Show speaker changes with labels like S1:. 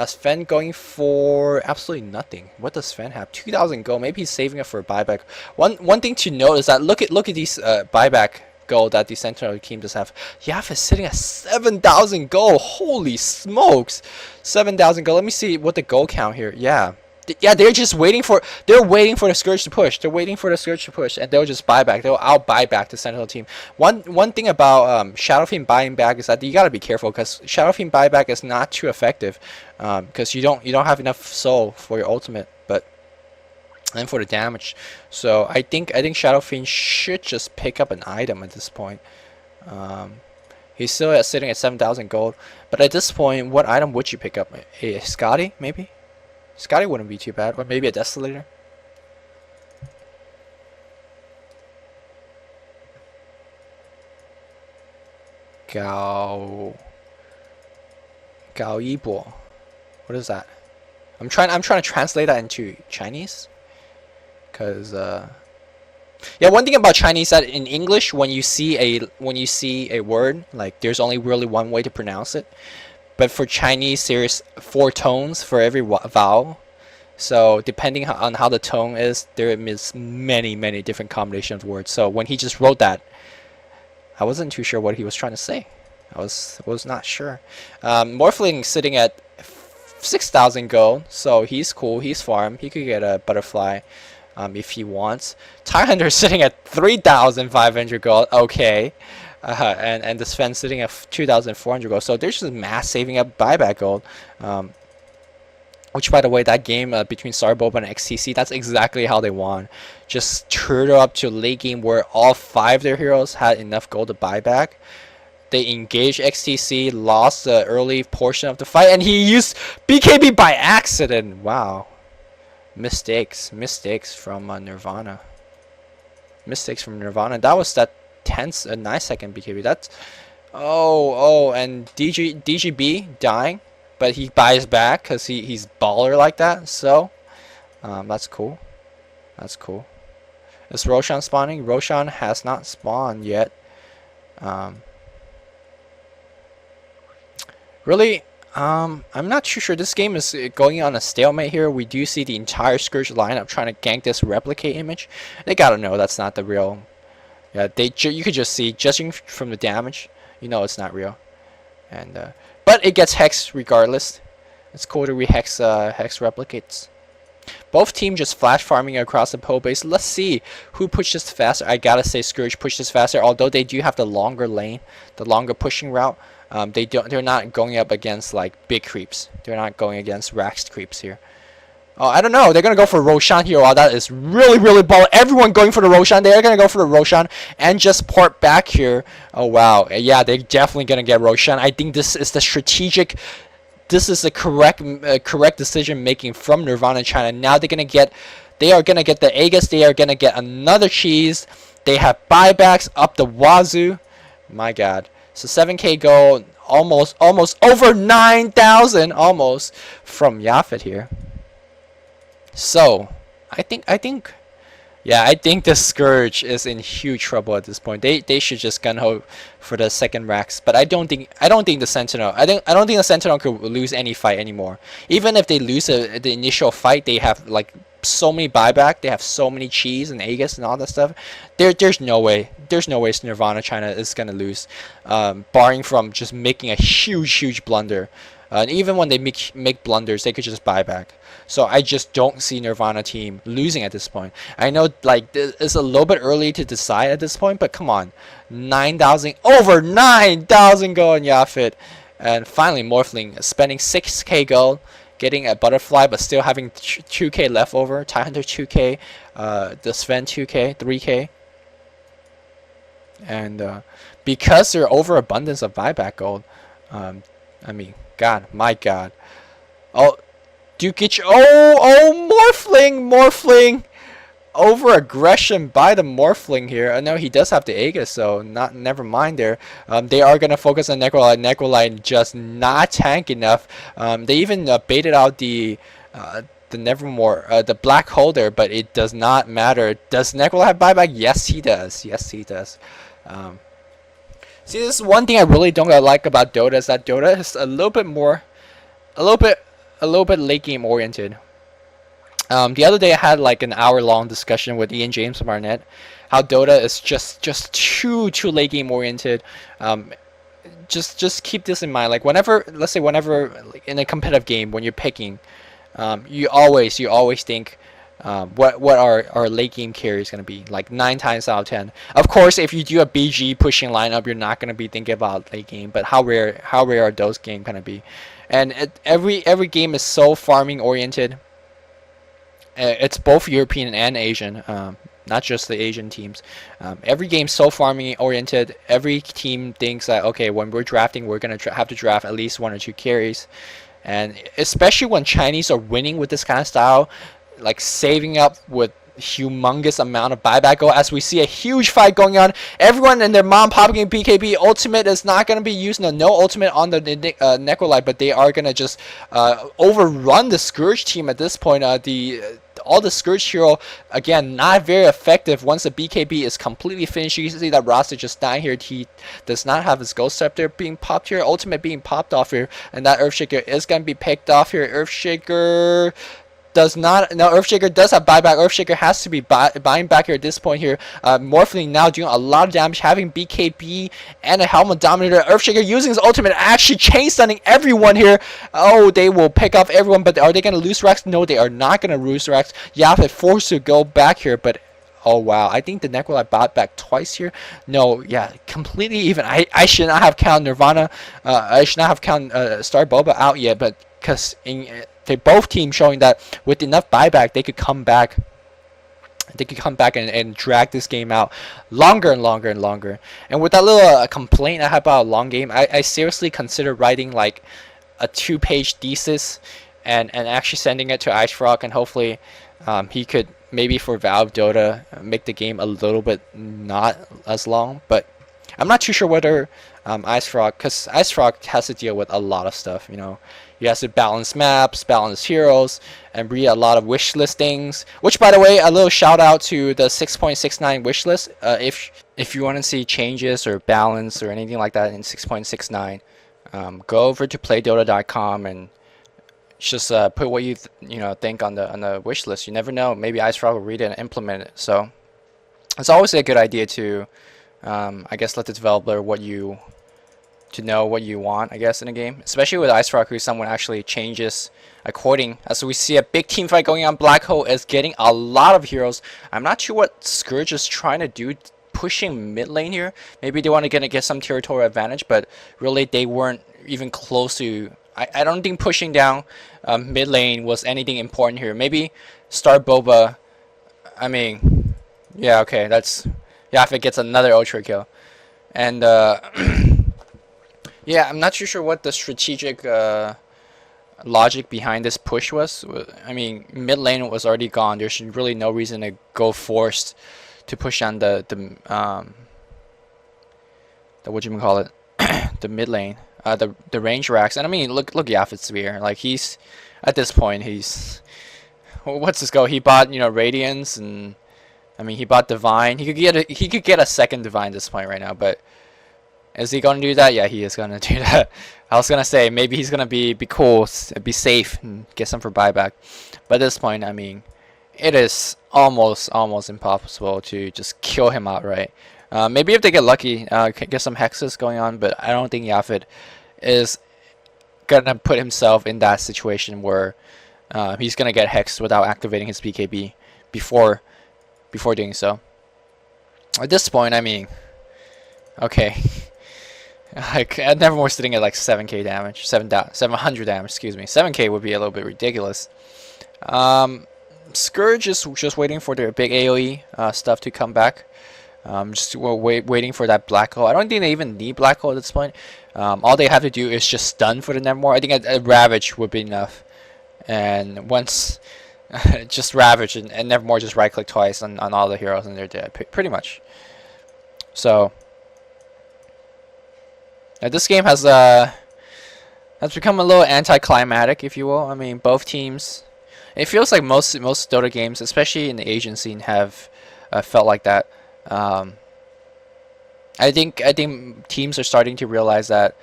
S1: Sven going for absolutely nothing. What does Sven have? 2,000 gold. Maybe he's saving it for a buyback. One thing to note is that look at these buyback gold that the Sentinel team does have. Yaf is sitting at 7,000 gold. Holy smokes, 7,000 gold. Let me see what the gold count here. Yeah. Yeah, they're just waiting for the Scourge to push. They're waiting for the Scourge to push, and they'll just buy back. They'll out buy back the Sentinel team. One thing about Shadow Fiend buying back is that you gotta be careful, because Shadow Fiend buyback is not too effective, because you don't have enough soul for your ultimate, but and for the damage. So I think Shadow Fiend should just pick up an item at this point. He's still sitting at 7,000 gold, but at this point, what item would you pick up? A Scotty maybe? Scotty wouldn't be too bad, or maybe a Desolator. Gao Yibo. What is that? I'm trying to translate that into Chinese, cause yeah, one thing about Chinese that in English, when you see a word, like there's only really one way to pronounce it. But for Chinese, there's 4 tones for every vowel. So depending on how the tone is, there is many different combinations of words. So when he just wrote that, I wasn't too sure what he was trying to say. I was not sure. Morphling sitting at 6,000 gold, so he's cool. He's farm. He could get a butterfly if he wants. Hunter sitting at 3,500 gold. Okay. And the Sven sitting at 2,400 gold. So there's just mass saving up buyback gold. Which, by the way, that game between Starsboba and XTC, that's exactly how they won. Just turtle up to late game where all 5 of their heroes had enough gold to buy back. They engaged XTC, lost the early portion of the fight, and he used BKB by accident. Wow. Mistakes from Nirvana. Mistakes from Nirvana. That was that 9-second BKB. That's and DGB dying, but he buys back because he's baller like that. So that's cool. That's cool. Is Roshan spawning? Roshan has not spawned yet. Really, I'm not too sure. This game is going on a stalemate here. We do see the entire Scourge lineup trying to gank this replicate image. They gotta know that's not the real. Yeah, you could just see, judging from the damage, you know it's not real. And but it gets hexed regardless. It's cool to re-hex hex replicates. Both teams just flash farming across the pole base. Let's see who pushes faster. I gotta say Scourge pushes faster, although they do have the longer lane, the longer pushing route. They're not going up against like big creeps. They're not going against Rax creeps here. Oh, I don't know. They're gonna go for Roshan here. Wow, that is really ball. Everyone going for the Roshan. They're gonna go for the Roshan and just port back here. Oh wow, yeah, they're definitely gonna get Roshan. I think this is the strategic. This is the correct decision making from Nirvana China. Now they are gonna get the Aegis. They are gonna get another cheese. They have buybacks up the wazoo. My God. So 7K gold, almost over 9,000, almost from Yafet here. So I think the Scourge is in huge trouble at this point. They should just gun ho for the second Rax. But I don't think the Sentinel. I don't think the Sentinel could lose any fight anymore. Even if they lose the initial fight, they have like so many buyback. They have so many cheese and Aegis and all that stuff. There's no way. There's no way Nirvana China is gonna lose, barring from just making a huge blunder. And even when they make blunders, they could just buy back. So I just don't see Nirvana team losing at this point. I know like it's a little bit early to decide at this point, but come on, 9,000 over 9,000 gold in Yafet, and finally Morphling spending 6K gold, getting a butterfly, but still having 2K left over. Hunter 2K, the Sven 2K, 3K, and because they're overabundance of buyback gold, I mean. God, my God. Oh, Dukich. Oh, Morphling. Over aggression by the Morphling here. I know he does have the Aegis, so never mind there. They are gonna focus on Necroline. Necroline just not tank enough. They even baited out the Nevermore, the Black Hole there, but it does not matter. Does Necroline have buyback? Yes, he does. Yes, he does. See, this is one thing I really don't like about Dota, is that Dota is a little bit a little bit late game oriented. The other day I had like an hour-long discussion with Ian James from Arnett, how Dota is just too late game oriented. Um, just keep this in mind. Like whenever, let's say whenever like, in a competitive game when you're picking, you always think. What our late game carry is going to be like 9 times out of 10. Of course, if you do a BG pushing lineup, you're not going to be thinking about late game. But how rare are those games going to be? And every game is so farming oriented. It's both European and Asian, not just the Asian teams. Every game's so farming oriented. Every team thinks that okay, when we're drafting, we're gonna have to draft at least 1 or 2 carries, and especially when Chinese are winning with this kind of style, like saving up with humongous amount of buyback goal. As we see a huge fight going on, everyone and their mom popping BKB. Ultimate is not going to be used. No ultimate on the Necrolite, but they are going to just overrun the Scourge team at this point. All the Scourge hero, again, not very effective once the BKB is completely finished. You can see that Rasta just dying here. He does not have his Ghost Scepter being popped here. Ultimate being popped off here. And that Earthshaker is going to be picked off here. Earthshaker does not. No, Earthshaker does have buyback. Earthshaker has to be buying back here at this point here. Morphling now doing a lot of damage, having BKB and a Helmet Dominator. Earthshaker using his ultimate, actually chain stunning everyone here. Oh, they will pick off everyone, but are they going to lose Rex? No, they are not going to lose Rex. Yaphet forced to go back here, but oh wow, I think the Necrolite bought back twice here. No, yeah, completely even. I should not have counted Nirvana. I should not have counted Starsboba out yet, but because they both teams showing that with enough buyback they could come back. They could come back and drag this game out longer and longer and longer. And with that little complaint I have about a long game, I seriously consider writing like a 2-page thesis and actually sending it to IceFrog, and hopefully he could maybe for Valve Dota make the game a little bit not as long. But I'm not too sure whether IceFrog, because IceFrog has to deal with a lot of stuff, you know. He has to balance maps, balance heroes, and read a lot of wish listings. Which, by the way, a little shout out to the 6.69 wish list. If you want to see changes or balance or anything like that in 6.69, go over to playdota.com and just put what you think on the wish list. You never know, maybe IceFrog will read it and implement it. So it's always a good idea to, I guess, let the developer know what you want, I guess, in a game, especially with IceFrog, who someone actually changes according. As we see a big team fight going on, Black Hole is getting a lot of heroes. I'm not sure what Scourge is trying to do, pushing mid lane here. Maybe they want to get some territorial advantage, but really they weren't even close to. I don't think pushing down mid lane was anything important here. Maybe Starsboba. I mean, yeah, okay, that's if it gets another ultra kill, and yeah, I'm not too sure what the strategic logic behind this push was. I mean, mid lane was already gone. There's really no reason to go forced to push on the what you call it, the mid lane, the range racks. And I mean, look Yaphet's Sphere. Like he's at this point, he's what's his go? He bought Radiance, and I mean he bought Divine. He could get a second Divine at this point right now, but. Is he gonna do that? Yeah, he is gonna do that. I was gonna say maybe he's gonna be cool, be safe, and get some for buyback. But at this point, I mean, it is almost impossible to just kill him outright. Maybe if they get lucky, get some hexes going on. But I don't think Yaphet is gonna put himself in that situation where he's gonna get hexed without activating his BKB before doing so. At this point, I mean, okay. Like Nevermore sitting at like 7k damage, 700 damage, excuse me. 7k would be a little bit ridiculous. Scourge is just waiting for their big AoE stuff to come back. Just waiting for that black hole. I don't think they even need black hole at this point. All they have to do is just stun for the Nevermore. I think a Ravage would be enough. And once just Ravage and Nevermore just right click twice on all the heroes and they're dead, pretty much. So. Now this game has become a little anticlimactic, if you will. I mean, both teams. It feels like most Dota games, especially in the Asian scene, have felt like that. I think teams are starting to realize that